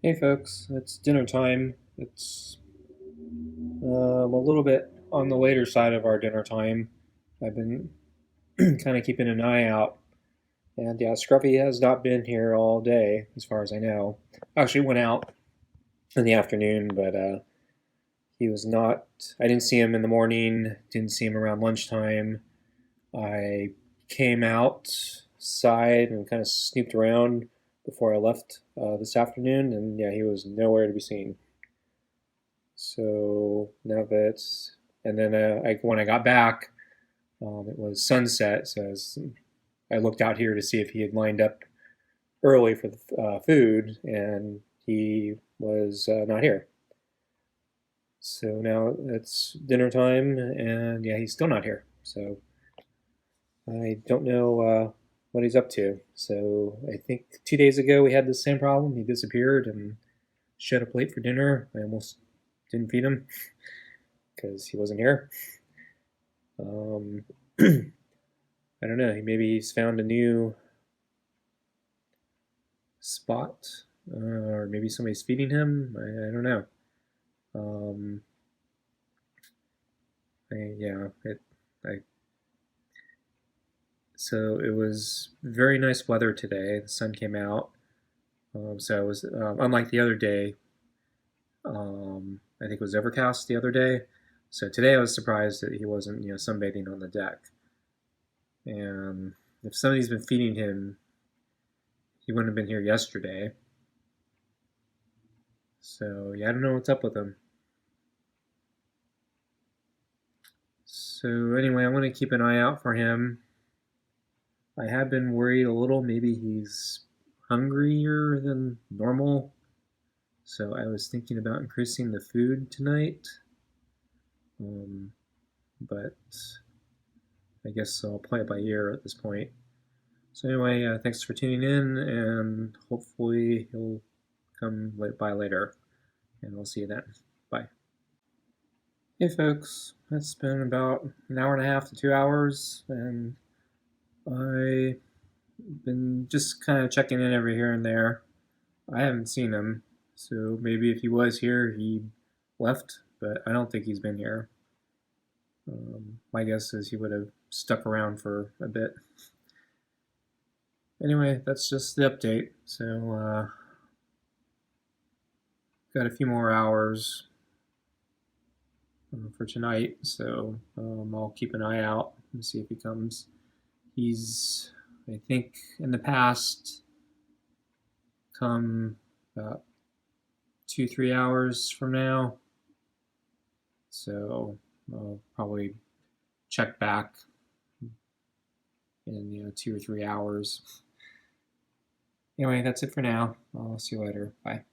Hey folks, it's dinner time. It's a little bit on the later side of our dinner time. I've been kind of keeping an eye out, and yeah, Scruffy has not been here all day, as far as I know. Actually, went out in the afternoon, but he was not. I didn't see him in the morning. Didn't see him around lunchtime. I came outside and kind of snooped around before I left this afternoon, and yeah, he was nowhere to be seen. So now that's and then when I got back, it was sunset. So I looked out here to see if he had lined up early for the food, and he was not here. So now it's dinner time, and yeah, he's still not here. So I don't know what he's up to. So I think 2 days ago we had the same problem. He disappeared and showed up late for dinner. I almost didn't feed him because he wasn't here. Um, I don't know. Maybe he's found a new spot, or maybe somebody's feeding him. I don't know. Um, yeah, I, so it was very nice weather today. The sun came out. So it was unlike the other day. I think it was overcast the other day. So today I was surprised that he wasn't, sunbathing on the deck. And if somebody's been feeding him, he wouldn't have been here yesterday. So yeah, I don't know what's up with him. So anyway, I want to keep an eye out for him. I have been worried a little. Maybe he's hungrier than normal. So I was thinking about increasing the food tonight. But I guess I'll play it by ear at this point. So anyway, thanks for tuning in, and hopefully he'll come by later. And I'll see you then. Bye. Hey folks, it's been about an hour and a half to 2 hours, and I've been just kind of checking in every here and there. I haven't seen him, so maybe if he was here, he left, but I don't think he's been here. My guess is he would have stuck around for a bit. Anyway, that's just the update. So, got a few more hours for tonight, so I'll keep an eye out and see if he comes. He's, I think, in the past, come about 2-3 hours from now. So I'll probably check back in 2 or 3 hours. Anyway, that's it for now. I'll see you later. Bye.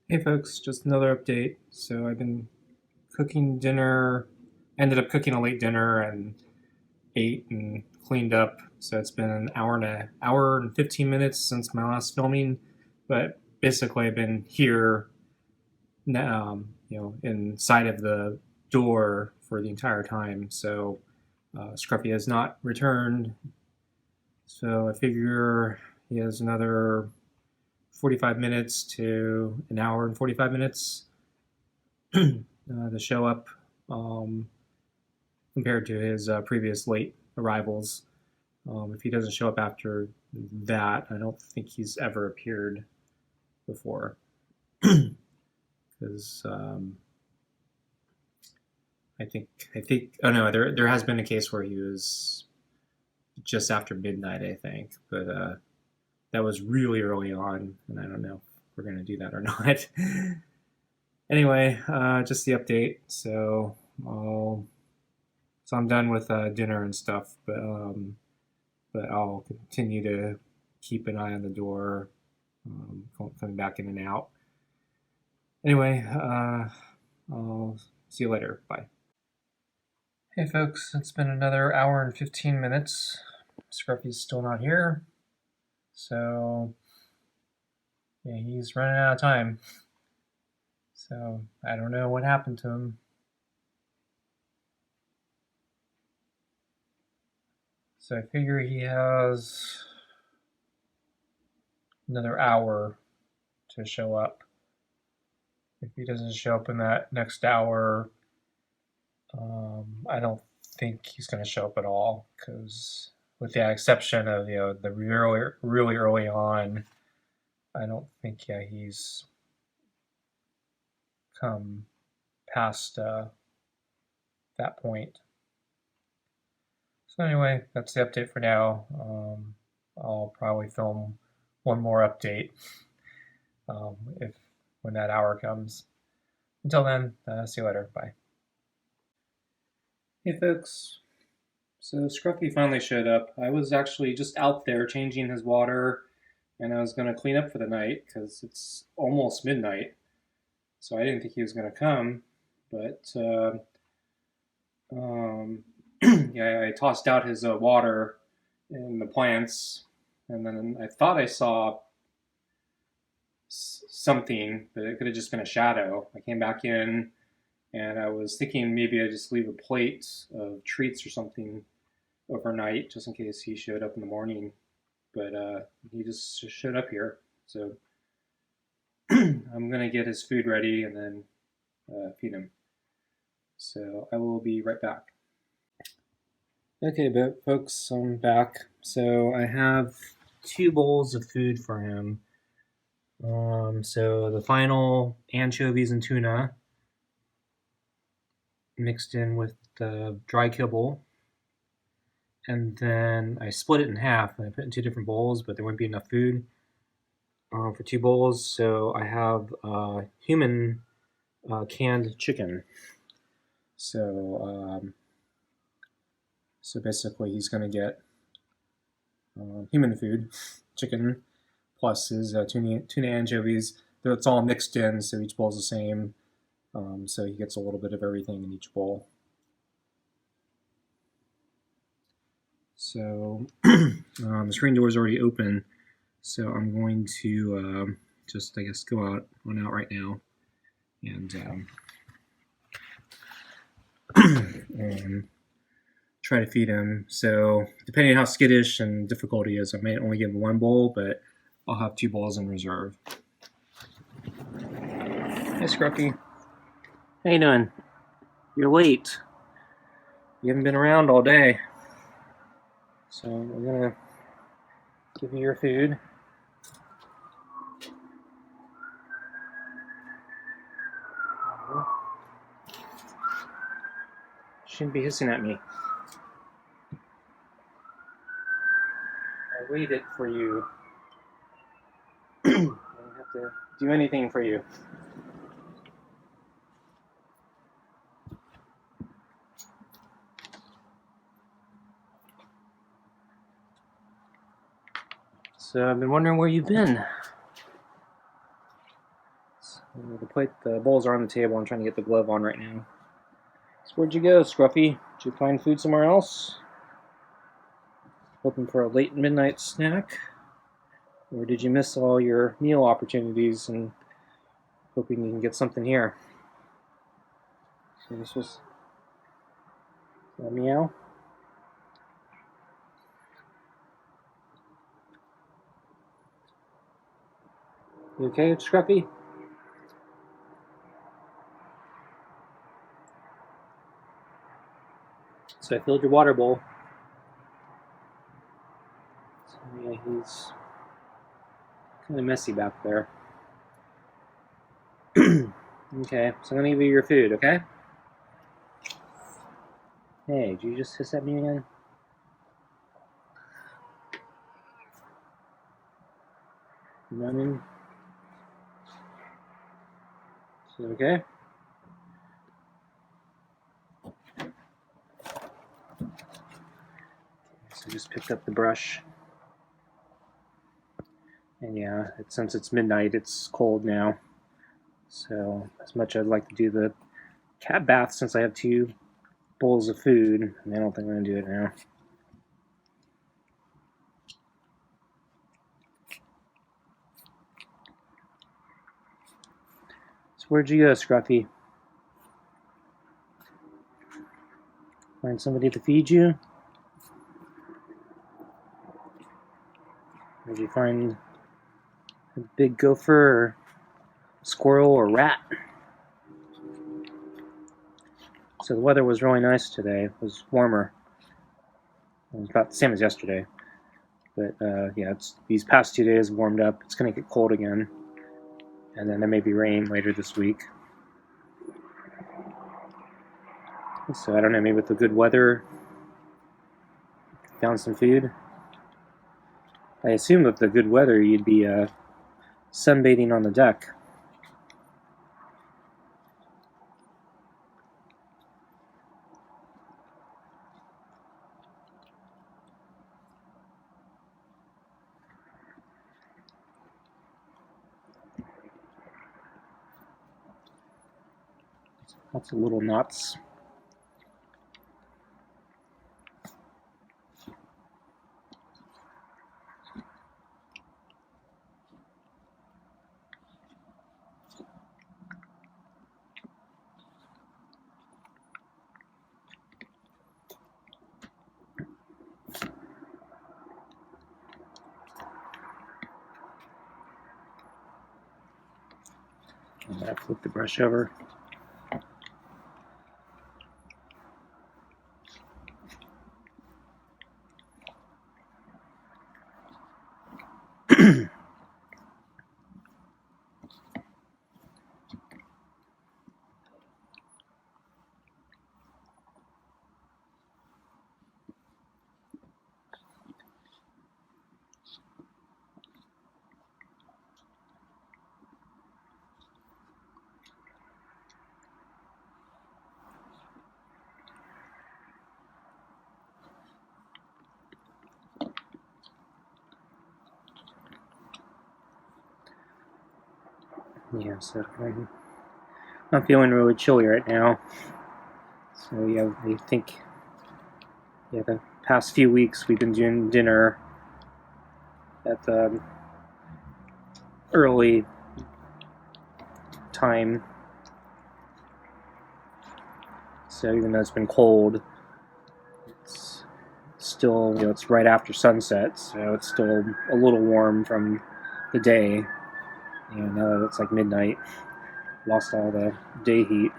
Hey folks, just another update. So I've been cooking dinner. Ended up cooking a late dinner and ate and cleaned up. So it's been an hour and 15 minutes since my last filming. But basically, I've been here, inside of the door for the entire time. So Scruffy has not returned. So I figure he has another 45 minutes to an hour and 45 minutes to show up, compared to his previous late arrivals. If he doesn't show up after that, I don't think he's ever appeared before. Because I think oh no, there has been a case where he was just after midnight, I think, but that was really early on, and I don't know if we're gonna do that or not. Anyway, just the update. So I'm done with dinner and stuff, but I'll continue to keep an eye on the door, coming back in and out. Anyway, I'll see you later. Bye. Hey folks, it's been another hour and 15 minutes. Scruffy's still not here. So, yeah, he's running out of time. So, I don't know what happened to him. So, I figure he has another hour to show up. If he doesn't show up in that next hour, I don't think he's going to show up at all, because with the exception of the really early on, I don't think he's come past that point. So anyway, that's the update for now. I'll probably film one more update when that hour comes. Until then, see you later. Bye. Hey folks. So Scruffy finally showed up. I was actually just out there changing his water, and I was going to clean up for the night because it's almost midnight. So I didn't think he was going to come, but yeah, I tossed out his water in the plants, and then I thought I saw something, but it could have just been a shadow. I came back in, and I was thinking maybe I'd just leave a plate of treats or something overnight, just in case he showed up in the morning. But he just showed up here, so I'm gonna get his food ready and then feed him. So I will be right back. Okay, but folks, I'm back. So I have 2 bowls of food for him. So the final anchovies and tuna mixed in with the dry kibble, and then I split it in half and I put it in 2 different bowls, but there wouldn't be enough food for 2 bowls, so I have human canned chicken. So basically he's going to get human food, chicken, plus his tuna anchovies. It's all mixed in, so each bowl is the same. So he gets a little bit of everything in each bowl. So the screen door is already open, so I'm going to just, I guess, go out right now and and try to feed him. So depending on how skittish and difficult he is, I may only give him 1 bowl, but I'll have 2 bowls in reserve. Hey, Scruffy. How you doing? You're late. You haven't been around all day. So we're gonna give you your food. Shouldn't be hissing at me. I waited for you. I don't have to do anything for you. So I've been wondering where you've been. So the bowls are on the table. I'm trying to get the glove on right now. So where'd you go, Scruffy? Did you find food somewhere else? Hoping for a late midnight snack? Or did you miss all your meal opportunities and hoping you can get something here? So this was a meow. You okay, Scruffy? So I filled your water bowl. So yeah, he's kind of messy back there. Okay, so I'm gonna give you your food, okay? Hey, did you just hiss at me again? Running. Is it okay? So just picked up the brush. And yeah, since it's midnight, it's cold now. So as much as I'd like to do the cat bath, since I have 2 bowls of food, I don't think I'm going to do it now. So where'd you go, Scruffy? Find somebody to feed you? Or did you find a big gopher? Or squirrel or rat. So the weather was really nice today. It was warmer. It was about the same as yesterday. But yeah, these past 2 days warmed up. It's going to get cold again. And then there may be rain later this week. So I don't know, maybe with the good weather, found some food. I assume with the good weather you'd be sunbathing on the deck. Lots of little knots. I'm going to flip the brush over. Yeah, so I'm feeling really chilly right now. So yeah, I think the past few weeks we've been doing dinner at the early time. So even though it's been cold, it's still, it's right after sunset, so it's still a little warm from the day. Now that it's like midnight, lost all the day heat.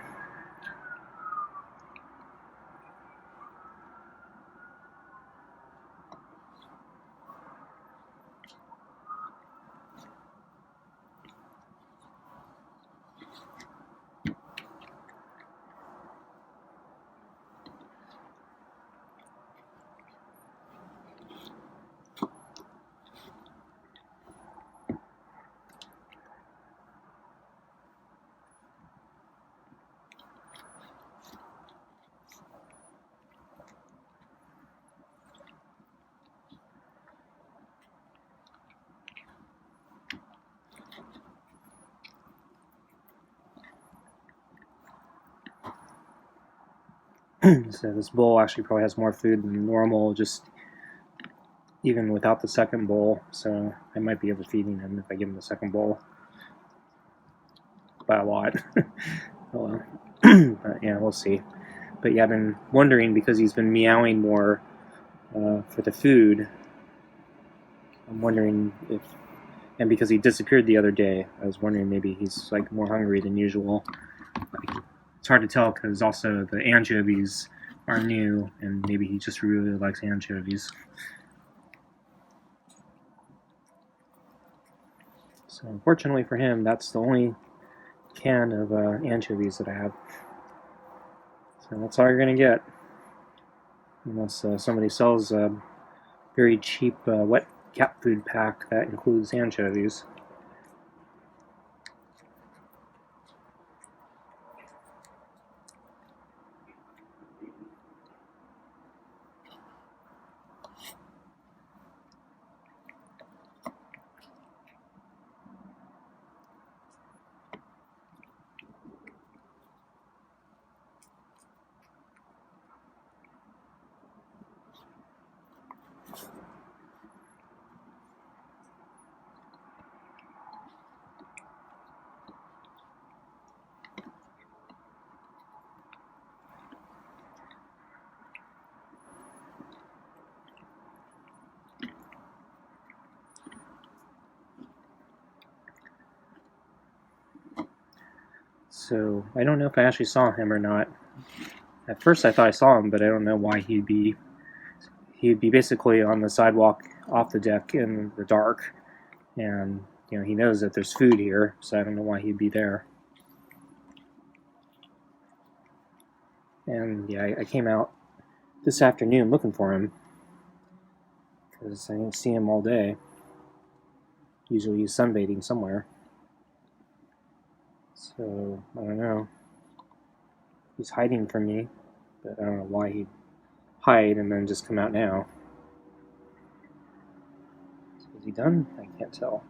So this bowl actually probably has more food than normal, just even without the second bowl. So I might be overfeeding him if I give him the second bowl by a lot. Oh well. But yeah, we'll see. But yeah, I've been wondering because he's been meowing more for the food. I'm wondering if, and because he disappeared the other day, I was wondering maybe he's like more hungry than usual. It's hard to tell because also the anchovies are new, and maybe he just really likes anchovies. So unfortunately for him, that's the only can of anchovies that I have. So that's all you're gonna get, unless somebody sells a very cheap wet cat food pack that includes anchovies. So I don't know if I actually saw him or not. At first I thought I saw him, but I don't know why he'd be basically on the sidewalk off the deck in the dark, and he knows that there's food here, so I don't know why he'd be there. And yeah, I came out this afternoon looking for him because I didn't see him all day. Usually he's sunbathing somewhere. So I don't know. He's hiding from me, but I don't know why he'd hide and then just come out now. Is he done? I can't tell.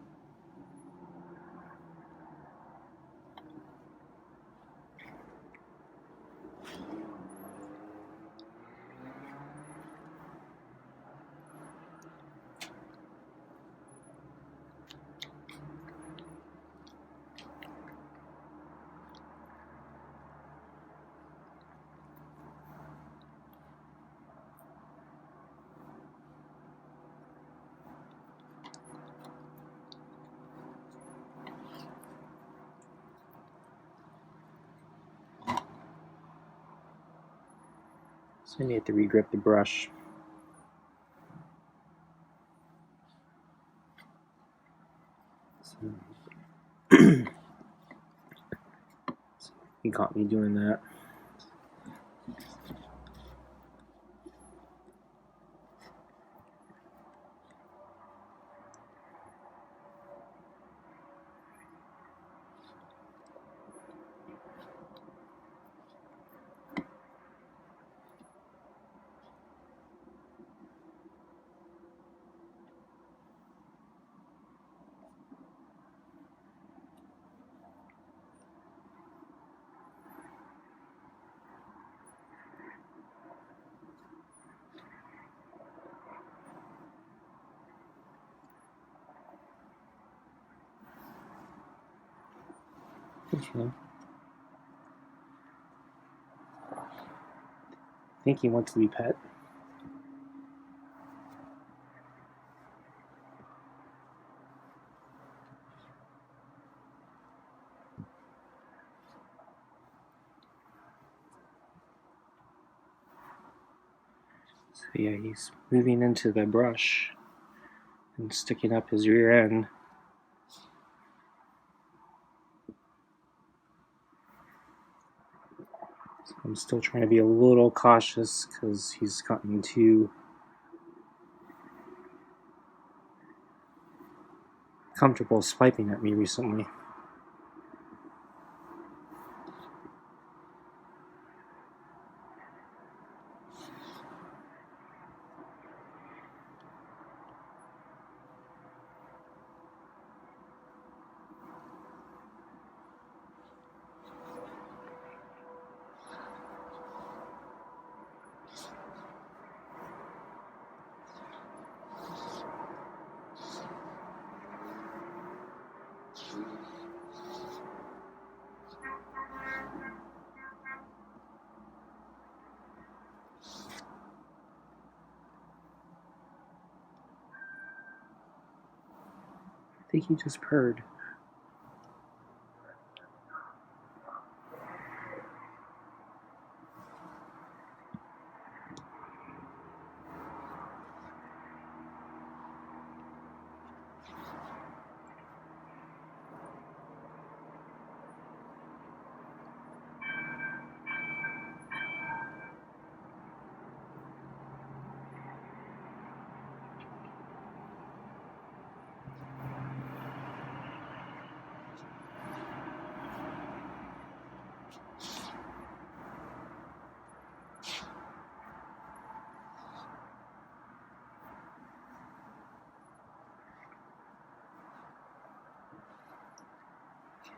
So I need to regrip the brush. He caught me doing that. Okay. I think he wants to be pet. So yeah, he's moving into the brush and sticking up his rear end. So I'm still trying to be a little cautious because he's gotten too comfortable swiping at me recently. I think he just purred.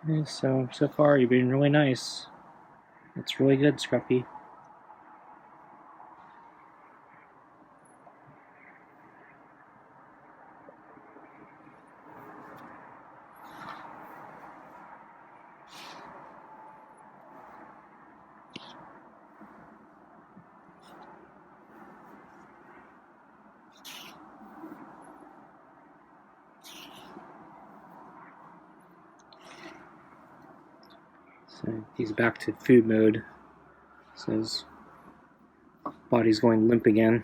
Okay, so far you've been really nice. That's really good, Scruffy. So he's back to food mode. So his body's going limp again.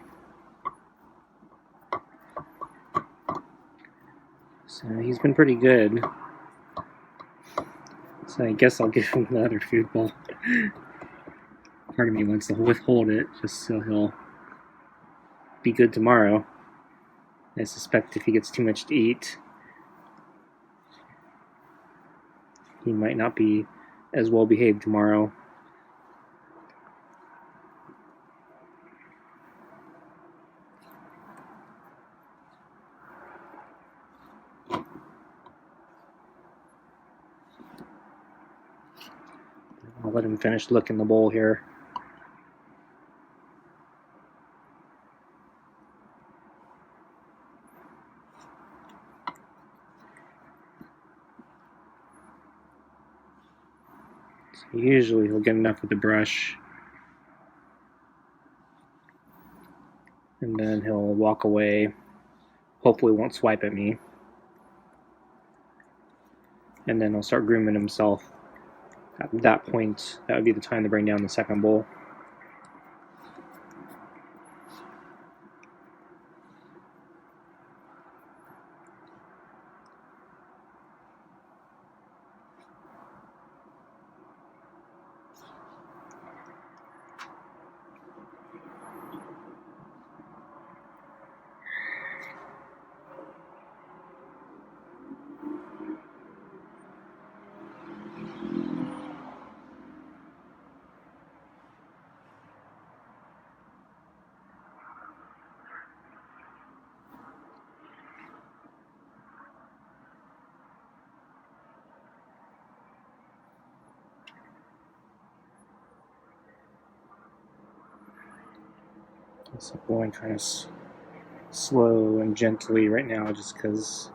So he's been pretty good. So I guess I'll give him the other food bowl. Part of me wants to withhold it just so he'll be good tomorrow. I suspect if he gets too much to eat, he might not be as well behaved tomorrow. I'll let him finish licking the bowl here. So usually he'll get enough with the brush, and then he'll walk away. Hopefully won't swipe at me. And then he'll start grooming himself. At that point, that would be the time to bring down the second bowl. So going kind of slow and gently right now just because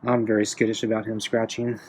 I'm very skittish about him scratching.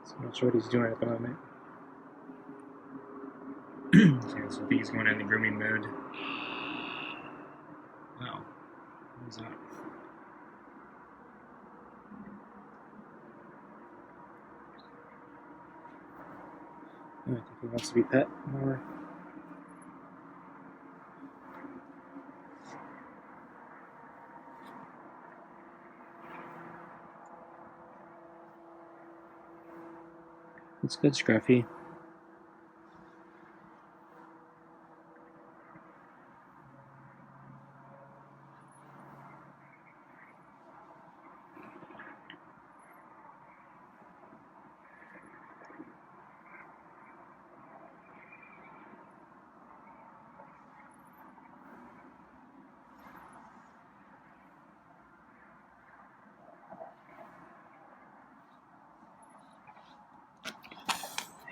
So I'm not sure what he's doing at the moment. So I think he's going in the grooming mode. Oh, what was that? Oh, I think he wants to be pet more. That's good, Scruffy.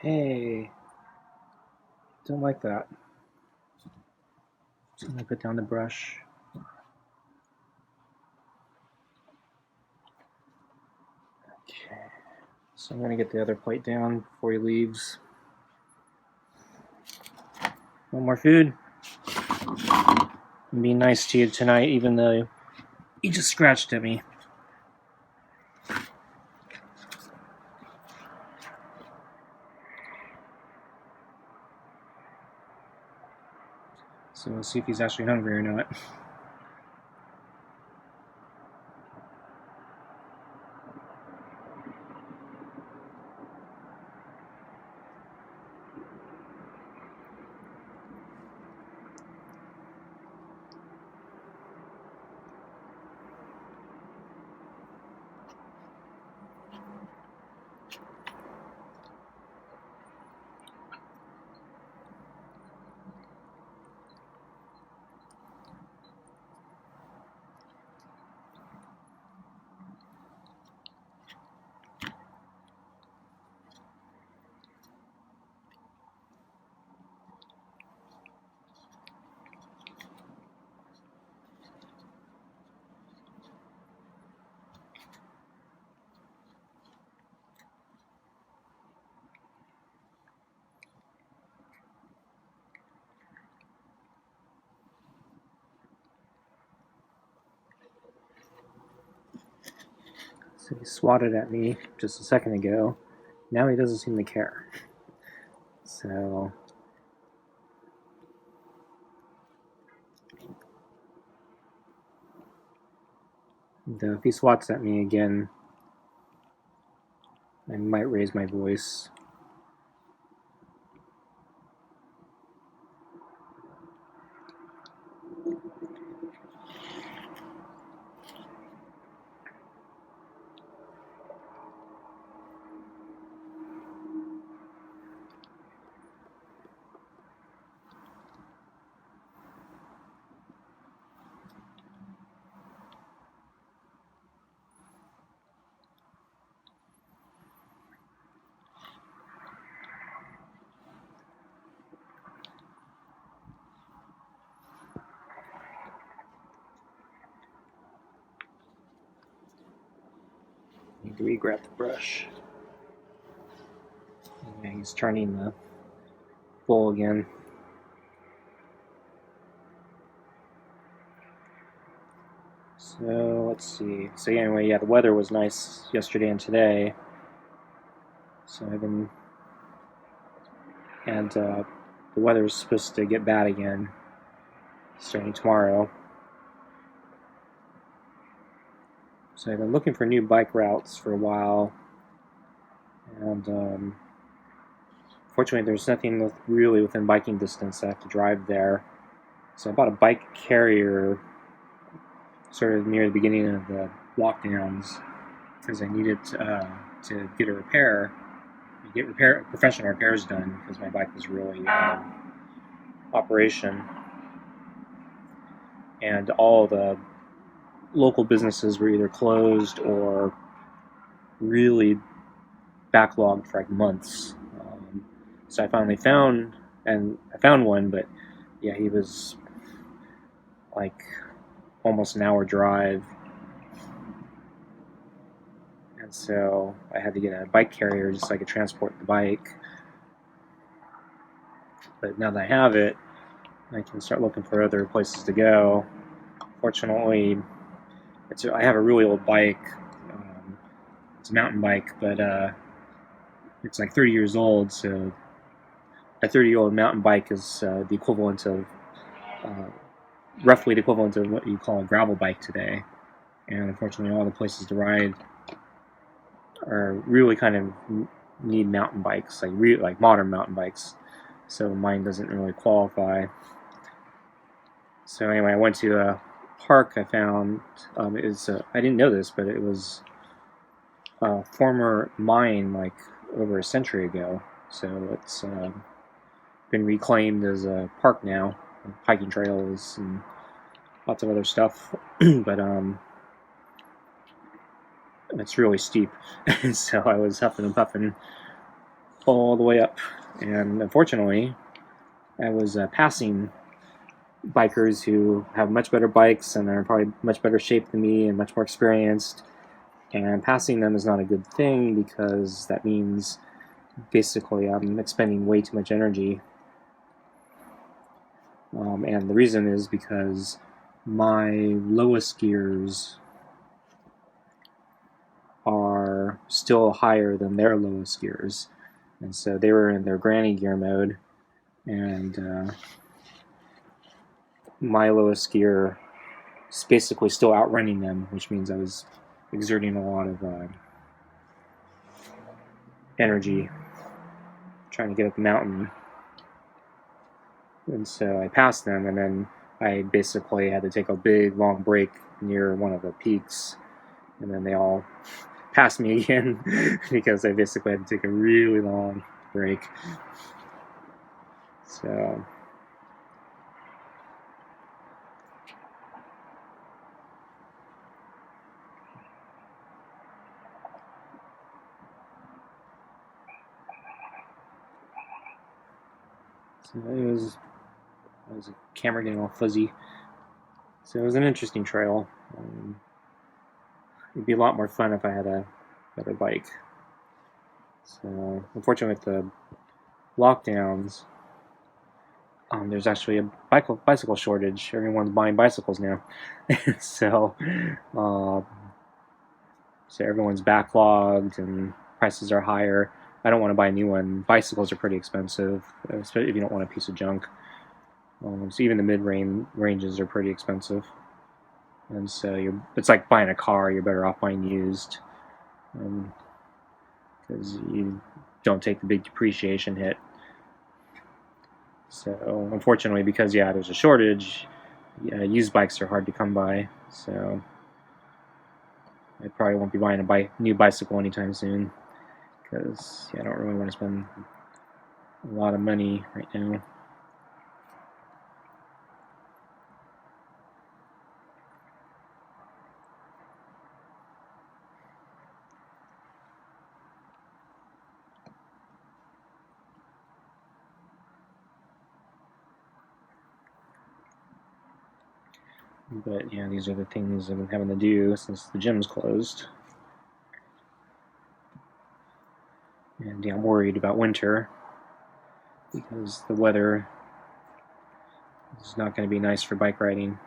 Hey, don't like that. So I'm gonna put down the brush. Okay, so I'm gonna get the other plate down before he leaves. One more food. I'm being nice to you tonight, even though you just scratched at me. So we'll see if he's actually hungry or not. So he swatted at me just a second ago. Now he doesn't seem to care. So if he swats at me again, I might raise my voice. Need to re-grab the brush. Yeah, he's turning the bowl again. So let's see. So anyway, yeah, the weather was nice yesterday and today. So I've been, and the weather is supposed to get bad again starting tomorrow. So I've been looking for new bike routes for a while, and fortunately there's nothing really within biking distance. I have to drive there. So I bought a bike carrier sort of near the beginning of the lockdowns because I needed to get a repair, professional repairs done because my bike was really operation, and all the local businesses were either closed or really backlogged for like months. So I finally found one, but yeah, he was like almost an hour drive, and so I had to get a bike carrier just so I could transport the bike. But now that I have it, I can start looking for other places to go. Fortunately, I have a really old bike. It's a mountain bike, but it's like 30 years old, so a 30-year-old mountain bike is the equivalent of, roughly the equivalent of what you call a gravel bike today. And unfortunately, all the places to ride are really kind of need mountain bikes, like modern mountain bikes. So mine doesn't really qualify. So anyway, I went to a park I found. I didn't know this, but it was a former mine like over a century ago. So it's been reclaimed as a park now, hiking trails and lots of other stuff. But it's really steep, so I was huffing and puffing all the way up. And unfortunately, I was passing bikers who have much better bikes and are probably much better shape than me and much more experienced. And passing them is not a good thing because that means basically I'm expending way too much energy. And the reason is because my lowest gears are still higher than their lowest gears. And so they were in their granny gear mode, and my lowest gear is basically still outrunning them, which means I was exerting a lot of energy trying to get up the mountain. And so I passed them, and then I basically had to take a big, long break near one of the peaks, and then they all passed me again because I basically had to take a really long break. So it was a camera getting all fuzzy. So it was an interesting trail. It'd be a lot more fun if I had a better bike. So unfortunately, with the lockdowns, there's actually a bicycle shortage. Everyone's buying bicycles now. So So everyone's backlogged and prices are higher. I don't want to buy a new one. Bicycles are pretty expensive, especially if you don't want a piece of junk. So even the mid-ranges are pretty expensive. And so it's like buying a car. You're better off buying used, because you don't take the big depreciation hit. So unfortunately, because there's a shortage, used bikes are hard to come by. So I probably won't be buying a new bicycle anytime soon, because I don't really want to spend a lot of money right now. But these are the things I've been having to do since the gym's closed. And I'm worried about winter, because the weather is not going to be nice for bike riding.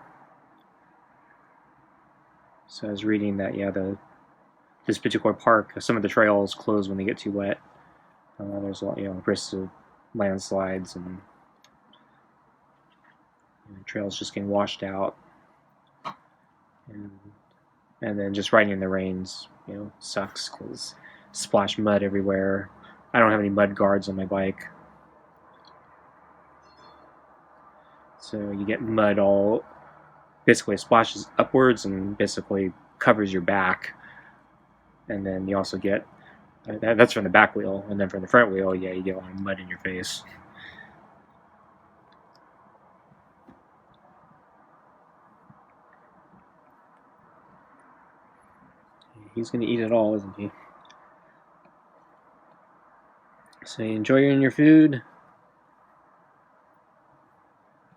So I was reading that this particular park, some of the trails close when they get too wet. There's a lot, risks of landslides, and trails just getting washed out. And then just riding in the rains, sucks, because splash mud everywhere. I don't have any mud guards on my bike, so you get mud all basically splashes upwards and basically covers your back. And then you also get that's from the back wheel, and then from the front wheel, you get a lot of mud in your face. He's going to eat it all, isn't he? So you enjoying your food?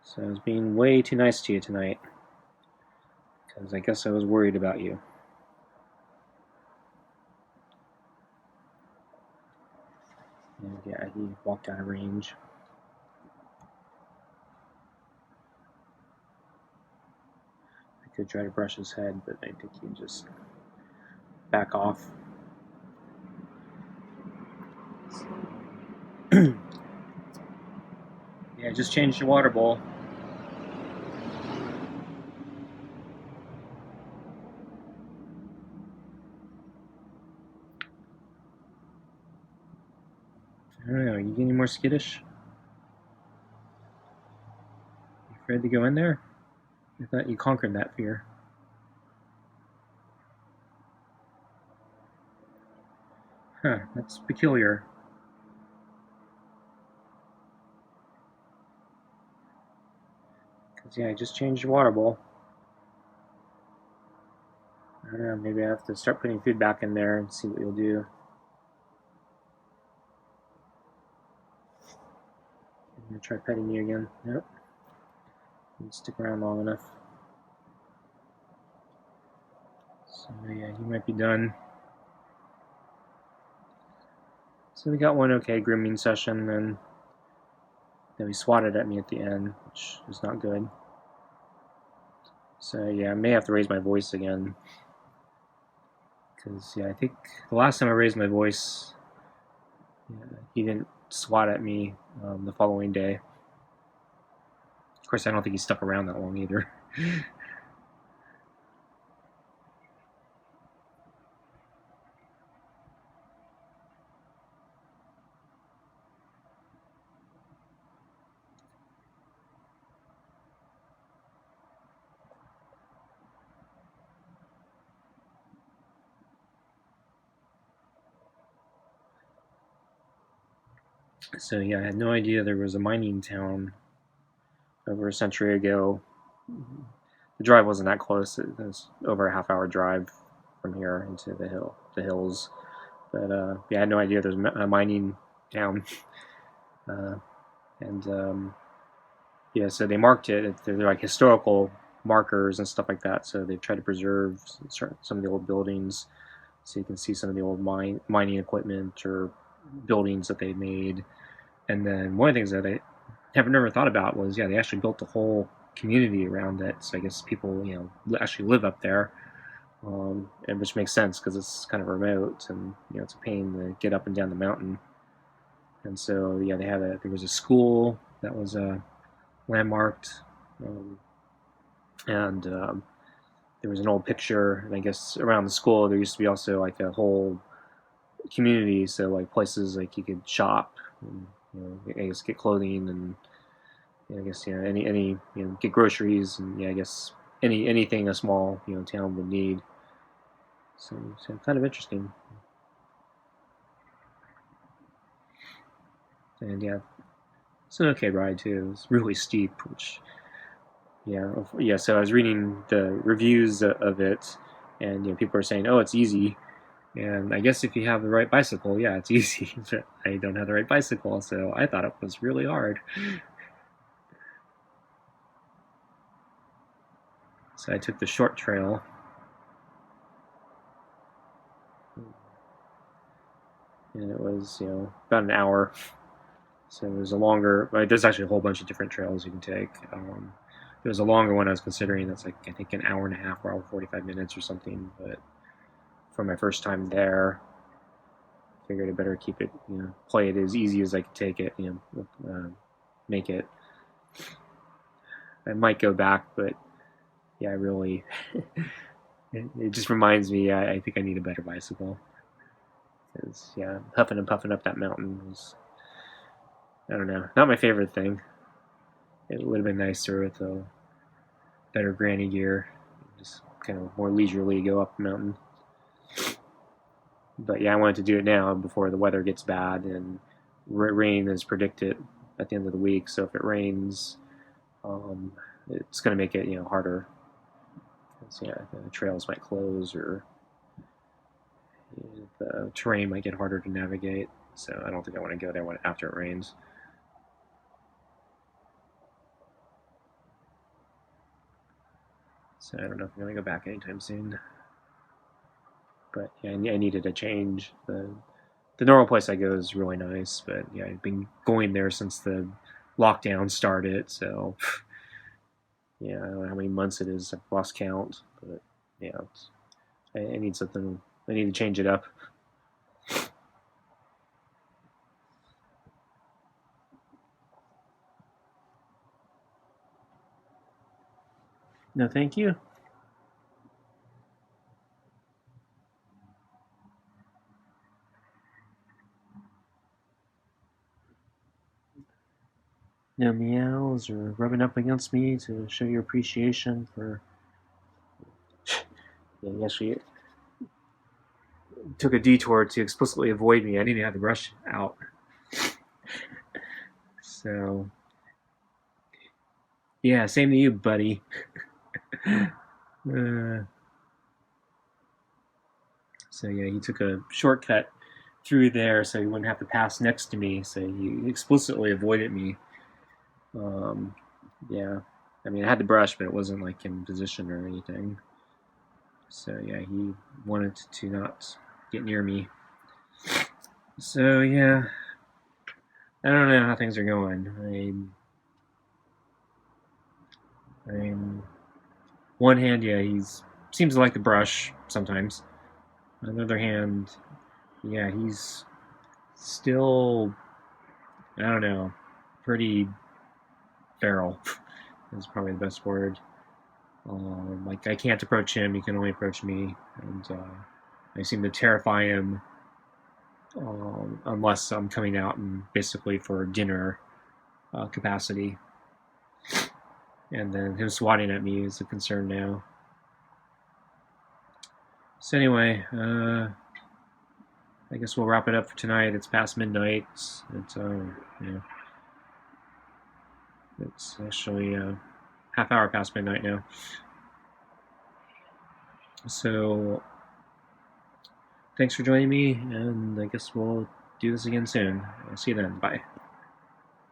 So I was being way too nice to you tonight, because I guess I was worried about you. And he walked out of range. I could try to brush his head, but I think he'd just back off. Just changed your water bowl. I don't know, you get any more skittish? You afraid to go in there? I thought you conquered that fear. Huh, that's peculiar. Because I just changed your water bowl. I don't know, maybe I have to start putting food back in there and see what you'll do. I'm going to try petting you again. Nope. Didn't stick around long enough. So you might be done. So we got one okay grooming session, and then he swatted at me at the end, which is not good. So I may have to raise my voice again, because I think the last time I raised my voice, he didn't swat at me the following day. Of course, I don't think he stuck around that long either. So I had no idea there was a mining town over a century ago. The drive wasn't that close. It was over a half-hour drive from here into the hills. But I had no idea there was a mining town. So they marked it. They're like historical markers and stuff like that. So they've tried to preserve some of the old buildings, so you can see some of the old mining equipment or buildings that they made. And then one of the things that I have never thought about was, they actually built a whole community around it. So I guess people, actually live up there. and which makes sense because it's kind of remote, and it's a pain to get up and down the mountain. And so yeah, there was a school that was landmarked, and there was an old picture, and I guess around the school there used to be also like a whole community, so like places like you could shop, and, I guess get clothing, and I guess any get groceries, and I guess anything a small town would need. So kind of interesting, and yeah, it's an okay ride too. It's really steep, which yeah. So I was reading the reviews of it, and people are saying, oh, it's easy. And I guess if you have the right bicycle, yeah, it's easy. But I don't have the right bicycle, so I thought it was really hard. So I took the short trail. And it was, about an hour. So it was a longer. There's actually a whole bunch of different trails you can take. There was a longer one I was considering. That's like I think an hour and a half, or 45 minutes or something. But for my first time there, I figured I better keep it, play it as easy as I could take it, make it. I might go back, but yeah, I really. it just reminds me. I think I need a better bicycle. Because huffing and puffing up that mountain was, I don't know, not my favorite thing. It would have been nicer with a better granny gear, just kind of more leisurely go up the mountain. But yeah, I wanted to do it now before the weather gets bad, and rain is predicted at the end of the week. So if it rains, it's going to make it harder. So the trails might close, or the terrain might get harder to navigate. So I don't think I want to go there after it rains. So I don't know if I'm going to go back anytime soon. But yeah, I needed a change. The normal place I go is really nice, but yeah, I've been going there since the lockdown started. So yeah, I don't know how many months it is. I've lost count, but yeah, I need something. I need to change it up. No, thank you. No meows or rubbing up against me to show your appreciation for. Yeah, you actually took a detour to explicitly avoid me. I didn't even have to rush out. So yeah, same to you, buddy. uh, so yeah, he took a shortcut through there so he wouldn't have to pass next to me. So he explicitly avoided me. Um, yeah, I mean, I had the brush, but it wasn't like in position or anything. So yeah, he wanted to not get near me. So yeah, I don't know how things are going. I'm one hand, yeah, he's seems to like the brush sometimes. On the other hand, yeah, he's still, I don't know, pretty feral. Is probably the best word. Like I can't approach him; he can only approach me, and I seem to terrify him unless I'm coming out and basically for dinner capacity. And then him swatting at me is a concern now. So anyway, I guess we'll wrap it up for tonight. It's past midnight. It's actually a half hour past midnight now. So thanks for joining me, and I guess we'll do this again soon. I'll see you then. Bye.